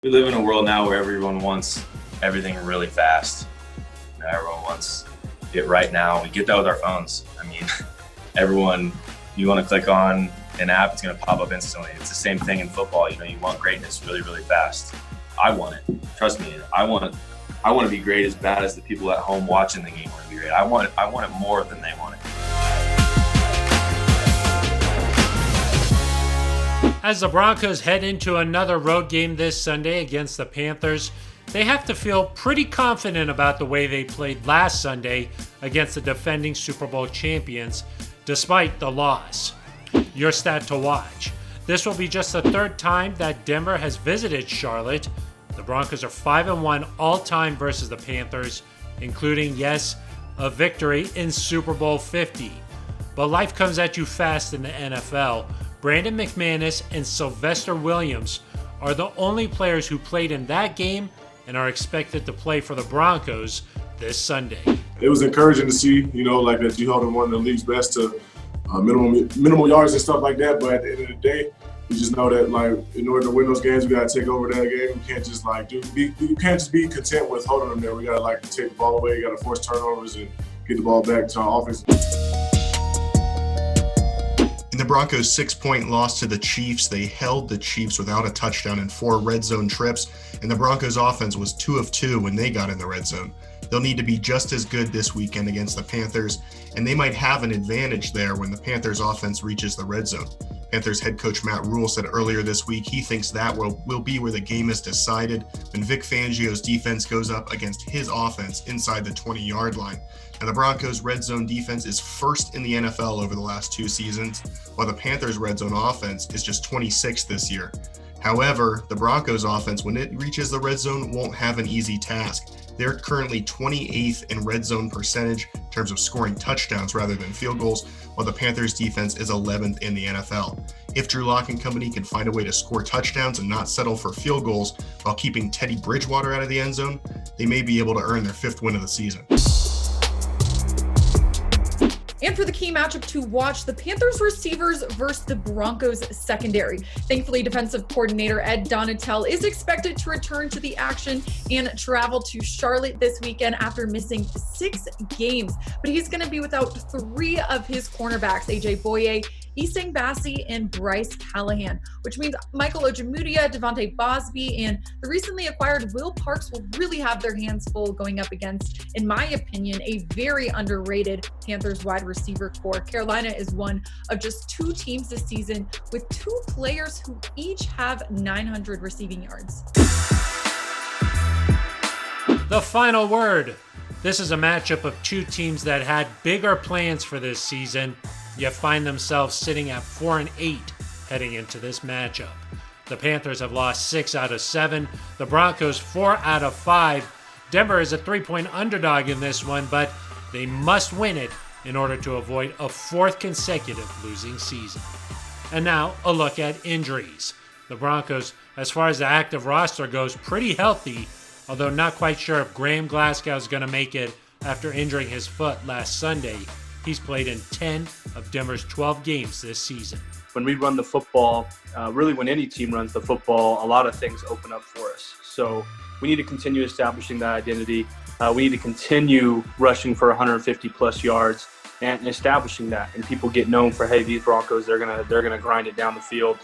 We live in a world now where everyone wants everything really fast. Everyone wants it right now. We get that with our phones. I mean, everyone, you want to click on an app, it's going to pop up instantly. It's the same thing in football. You want greatness really, really fast. I want it. Trust me. I want to be great as bad as the people at home watching the game want to be great. I want it more than they want it. As the Broncos head into another road game this Sunday against the Panthers, they have to feel pretty confident about the way they played last Sunday against the defending Super Bowl champions, despite the loss. Your stat to watch. This will be just the third time that Denver has visited Charlotte. The Broncos are 5-1 all-time versus the Panthers, including, yes, a victory in Super Bowl 50. But life comes at you fast in the NFL. Brandon McManus and Sylvester Williams are the only players who played in that game and are expected to play for the Broncos this Sunday. It was encouraging to see, that you held one of the league's best to minimal yards and stuff like that. But at the end of the day, you just know that, in order to win those games, we got to take over that game. We can't just, you can't just be content with holding them there. We got to, take the ball away. You got to force turnovers and get the ball back to our offense. In the Broncos' 6-point loss to the Chiefs, they held the Chiefs without a touchdown and 4 red zone trips, and the Broncos' offense was 2 of 2 when they got in the red zone. They'll need to be just as good this weekend against the Panthers, and they might have an advantage there when the Panthers' offense reaches the red zone. Panthers head coach Matt Rule said earlier this week he thinks that will be where the game is decided when Vic Fangio's defense goes up against his offense inside the 20-yard line. Now, the Broncos' red zone defense is first in the NFL over the last 2 seasons, while the Panthers' red zone offense is just 26th this year. However, the Broncos' offense, when it reaches the red zone, won't have an easy task. They're currently 28th in red zone percentage in terms of scoring touchdowns rather than field goals, while the Panthers' defense is 11th in the NFL. If Drew Lock and company can find a way to score touchdowns and not settle for field goals while keeping Teddy Bridgewater out of the end zone, they may be able to earn their 5th win of the season. And for the key matchup to watch, the Panthers receivers versus the Broncos secondary. Thankfully, defensive coordinator Ed Donatel is expected to return to the action and travel to Charlotte this weekend after missing 6 games. But he's going to be without 3 of his cornerbacks, AJ Boye, Isang Bassi, and Bryce Callahan, which means Michael Ojemudia, Devontae Bosby, and the recently acquired Will Parks will really have their hands full going up against, in my opinion, a very underrated Panthers wide receiver core. Carolina is one of just 2 teams this season with 2 players who each have 900 receiving yards. The final word. This is a matchup of 2 teams that had bigger plans for this season, yet find themselves sitting at 4-8 heading into this matchup. The Panthers have lost 6 out of 7, the Broncos 4 out of 5. Denver is a 3-point underdog in this one, but they must win it in order to avoid a 4th consecutive losing season. And now, a look at injuries. The Broncos, as far as the active roster goes, pretty healthy, although not quite sure if Graham Glasgow is going to make it after injuring his foot last Sunday. He's played in 10 of Denver's 12 games this season. When we run the football, really when any team runs the football, a lot of things open up for us. So we need to continue establishing that identity. We need to continue rushing for 150-plus yards and establishing that. And people get known for, hey, these Broncos, they're gonna grind it down the field.